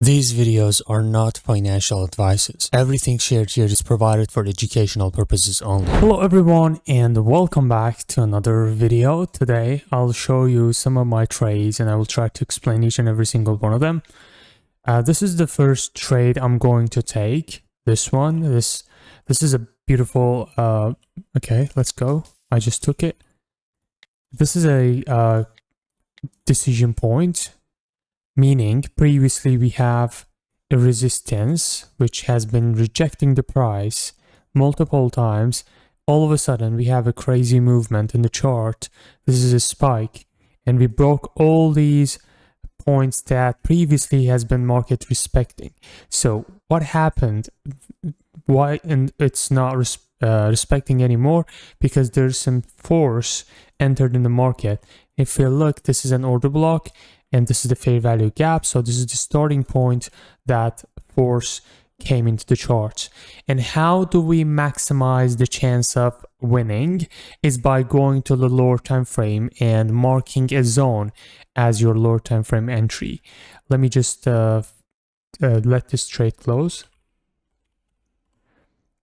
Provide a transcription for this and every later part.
These videos are not financial advices. Everything shared here is provided for educational purposes only. Hello everyone and welcome back to another video. Today I'll show you some of my trades and I will try to explain each and every single one of them. This is the first trade I'm going to take. This one. This is a beautiful okay, let's go. I just took it. This is a decision point. Meaning, previously we have a resistance which has been rejecting the price multiple times. All of a sudden, we have a crazy movement in the chart. This is a spike. And we broke all these points that previously has been market respecting. So what happened? Why and it's not respecting anymore? Because there's some force entered in the market. If you look, this is an order block. And this is the fair value gap. So this is the starting point that force came into the chart. And how do we maximize the chance of winning? Is by going to the lower time frame and marking a zone as your lower time frame entry. Let me just let this trade close.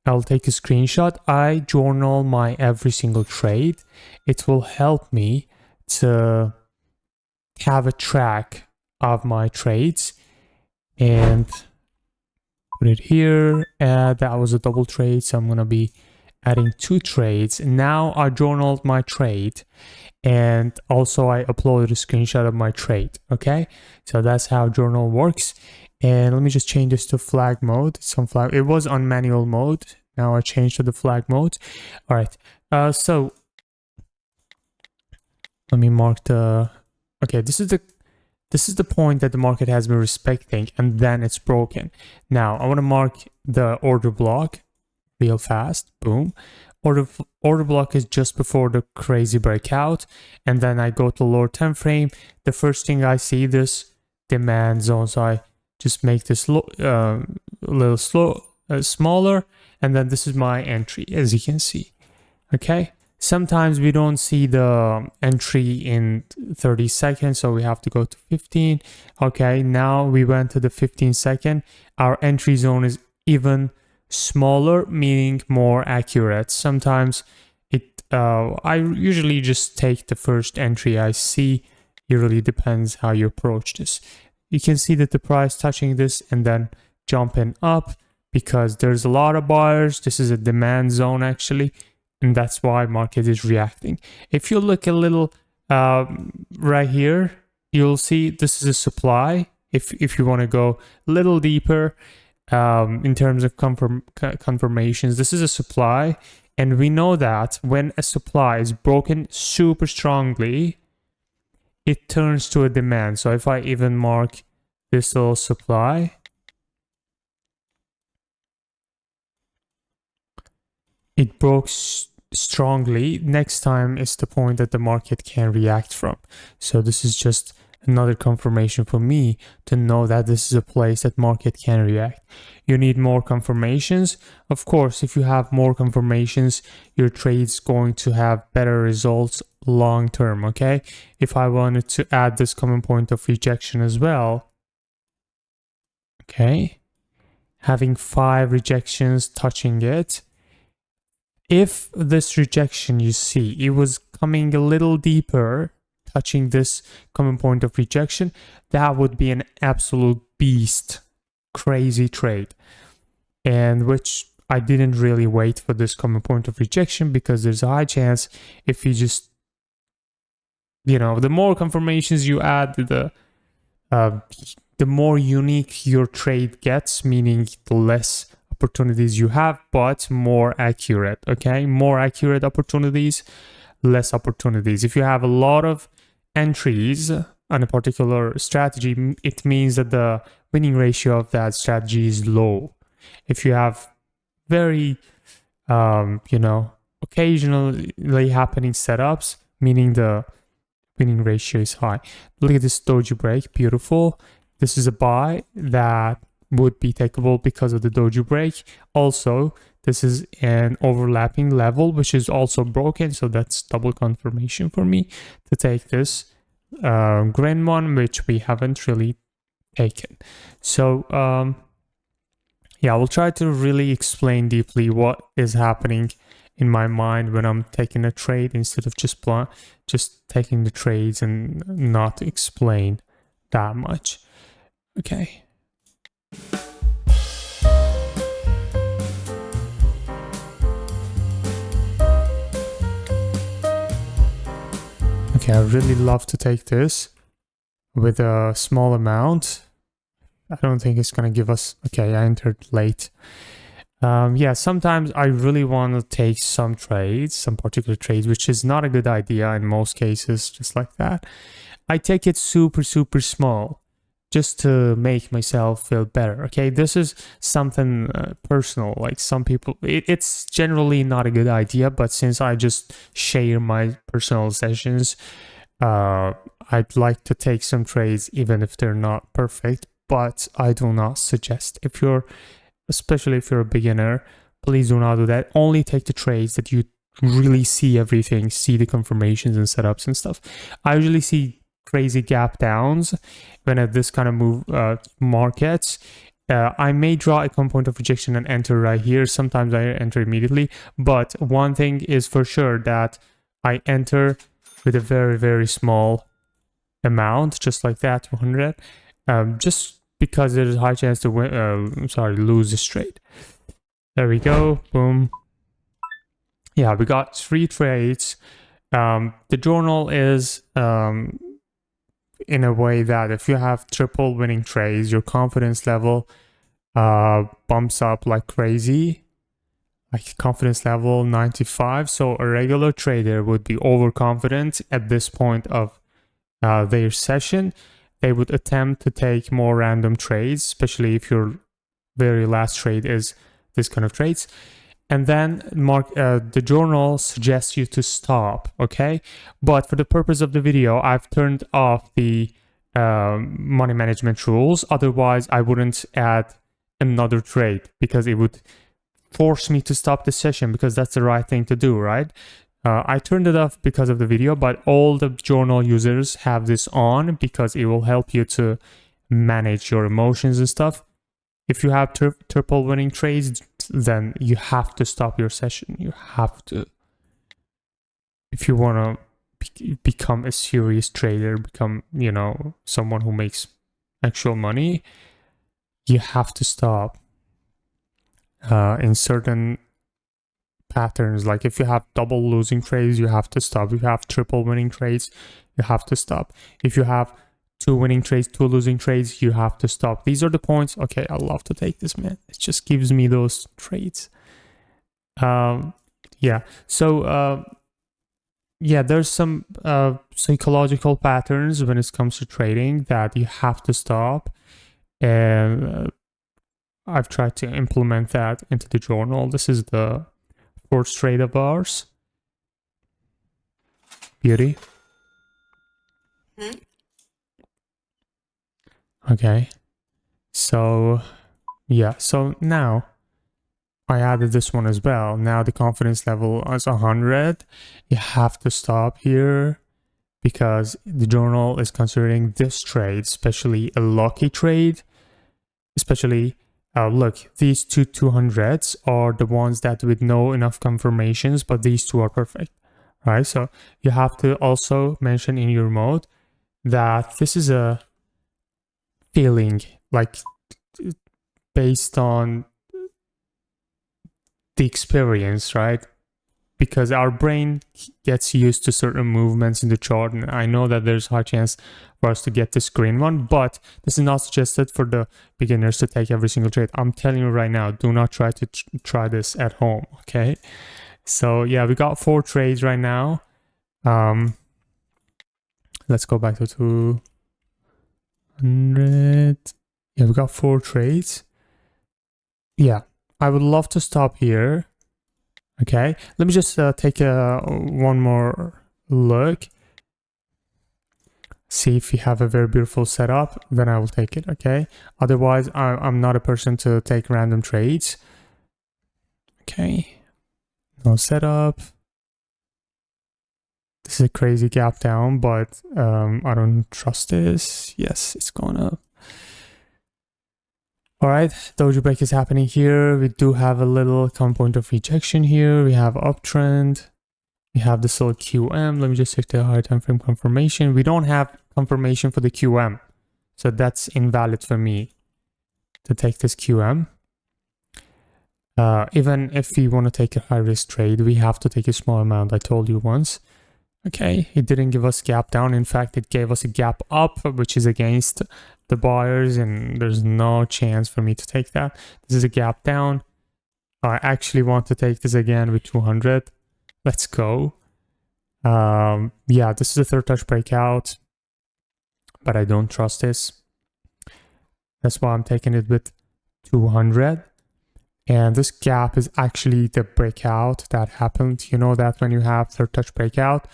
I'll take a screenshot. I journal my every single trade. It will help me to have a track of my trades and put it here. That was a double trade, so I'm gonna be adding 2 trades. Now I journaled my trade and also I uploaded a screenshot of my trade. Okay, so that's how journal works. And let me just change this to flag mode. It was on manual mode, now I changed to the flag mode. All right, so let me mark the okay, this is the point that the market has been respecting and then it's broken. Now I want to mark the order block real fast. Boom. Order block is just before the crazy breakout, and then I go to lower time frame. The first thing I see this demand zone, so I just make this a little smaller, and then this is my entry, as you can see. Okay. Sometimes we don't see the entry in 30 seconds, so we have to go to 15. Okay, now we went to the 15 second. Our entry zone is even smaller, meaning more accurate. Sometimes I usually just take the first entry I see. It really depends how you approach this. You can see that the price touching this and then jumping up because there's a lot of buyers. This is a demand zone actually. And that's why market is reacting. If you look a little right here, you'll see this is a supply. If you want to go a little deeper in terms of confirmations, this is a supply. And we know that when a supply is broken super strongly, it turns to a demand. So if I even mark this little supply, it broke strongly. Next time is the point that the market can react from. So this is just another confirmation for me to know that this is a place that market can react. You need more confirmations. Of course, if you have more confirmations, your trade's going to have better results long term. Okay, if I wanted to add this common point of rejection as well, okay, having 5 rejections touching it. If this rejection you see, it was coming a little deeper, touching this common point of rejection, that would be an absolute beast, crazy trade. And which I didn't really wait for this common point of rejection because there's a high chance if you just, the more confirmations you add, the more unique your trade gets, meaning the less opportunities you have, but more accurate. Okay, more accurate opportunities, less opportunities. If you have a lot of entries on a particular strategy, it means that the winning ratio of that strategy is low. If you have very occasionally happening setups, meaning the winning ratio is high. Look at this doji break, beautiful. This is a buy that would be takeable because of the doji break. Also, this is an overlapping level which is also broken, so that's double confirmation for me to take this green one, which we haven't really taken. So yeah, I will try to really explain deeply what is happening in my mind when I'm taking a trade, instead of just taking the trades and not explain that much. Okay. Okay, I really love to take this with a small amount. I don't think it's gonna give us... Okay, I entered late. Yeah, sometimes I really want to take some trades, some particular trades, which is not a good idea in most cases, just like that. I take it super, super small just to make myself feel better. Okay, this is something personal. Like some people, it's generally not a good idea, but since I just share my personal sessions, I'd like to take some trades even if they're not perfect, but I do not suggest. Especially if you're a beginner, please do not do that. Only take the trades that you really see everything, see the confirmations and setups and stuff. I usually see crazy gap downs when at this kind of move markets. I may draw a common point of rejection and enter right here. Sometimes I enter immediately, but one thing is for sure, that I enter with a very, very small amount, just like that, 200, just because there's a high chance to win, lose this trade. There we go, boom. Yeah, we got 3 trades. The journal is in a way that if you have triple winning trades, your confidence level bumps up like crazy, like confidence level 95. So a regular trader would be overconfident at this point of their session. They would attempt to take more random trades, especially if your very last trade is this kind of trades. And then the journal suggests you to stop, okay? But for the purpose of the video, I've turned off the money management rules. Otherwise, I wouldn't add another trade because it would force me to stop the session, because that's the right thing to do, right? I turned it off because of the video, but all the journal users have this on because it will help you to manage your emotions and stuff. If you have triple winning trades, then you have to stop your session. You have to. If you want to become a serious trader, become, someone who makes actual money, you have to stop. In certain patterns, like if you have double losing trades, you have to stop. If you have triple winning trades, you have to stop. If you have 2 winning trades, 2 losing trades, you have to stop. These are the points. Okay, I love to take this, man. It just gives me those trades. Yeah, so yeah, there's some psychological patterns when it comes to trading that you have to stop, and I've tried to implement that into the journal. This is the 4th trade of ours. Beauty. Okay, so yeah, so now I added this one as well. Now the confidence level is 100. You have to stop here because the journal is considering this trade, especially a lucky trade, especially look, these 200s are the ones that with no enough confirmations, but these 2 are perfect, right? So you have to also mention in your mode that this is a feeling, like based on the experience, right? Because our brain gets used to certain movements in the chart, and I know that there's a high chance for us to get this green one, but this is not suggested for the beginners to take every single trade. I'm telling you right now, do not try to try this at home, okay? So yeah, we got 4 trades right now. Let's go back to 200. Yeah, we got 4 trades. Yeah, I would love to stop here. Okay, let me just take one more look. See if we have a very beautiful setup, then I will take it, okay? Otherwise, I'm not a person to take random trades. Okay, no setup. This is a crazy gap down, but I don't trust this. Yes, it's going up. All right, doji break is happening here. We do have a little common point of rejection here. We have uptrend. We have this little QM. Let me just check the higher time frame confirmation. We don't have confirmation for the QM, so that's invalid for me to take this QM. Even if we want to take a high risk trade, we have to take a small amount. I told you once. Okay, it didn't give us gap down. In fact, it gave us a gap up, which is against the buyers, and there's no chance for me to take that. This is a gap down. I actually want to take this again with 200. Let's go. Yeah, this is a third touch breakout, but I don't trust this. That's why I'm taking it with 200. And this gap is actually the breakout that happened. You know that when you have third touch breakout,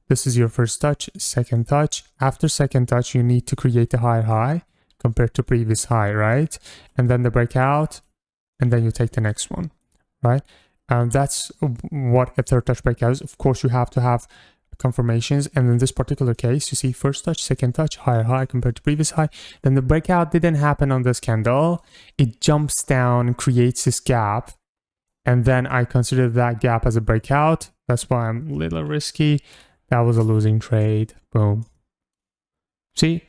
this is your first touch, second touch. After second touch, you need to create a higher high compared to previous high, right? And then the breakout, and then you take the next one, right? And that's what a third touch breakout is. Of course, you have to have confirmations. And in this particular case, you see first touch, second touch, higher high compared to previous high. Then the breakout didn't happen on this candle. It jumps down and creates this gap. And then I consider that gap as a breakout. That's why I'm a little risky. That was a losing trade. Boom. See,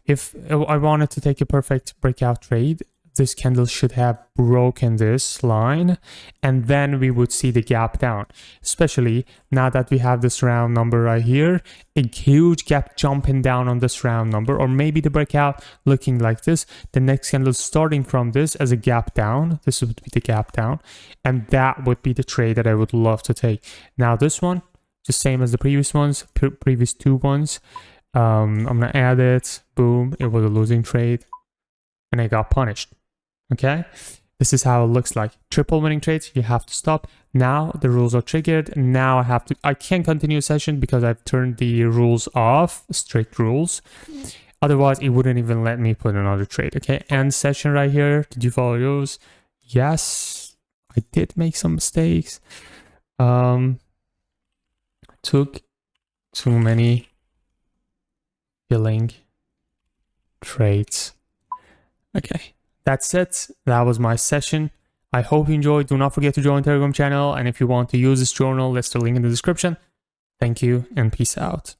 if I wanted to take a perfect breakout trade, this candle should have broken this line, and then we would see the gap down. Especially now that we have this round number right here, a huge gap jumping down on this round number, or maybe the breakout looking like this, the next candle starting from this as a gap down. This would be the gap down, and that would be the trade that I would love to take. Now this one, just same as the previous ones, previous two ones. I'm gonna add it. Boom, it was a losing trade, and I got punished. Okay, this is how it looks like. Triple winning trades, you have to stop. Now the rules are triggered. Now I can't continue a session because I've turned the rules off, strict rules. Otherwise, it wouldn't even let me put another trade. Okay, end session right here. Did you follow those? Yes, I did make some mistakes. Took too many filling trades. Okay. That's it. That was my session. I hope you enjoyed. Do not forget to join the Telegram channel. And if you want to use this journal, there's the link in the description. Thank you and peace out.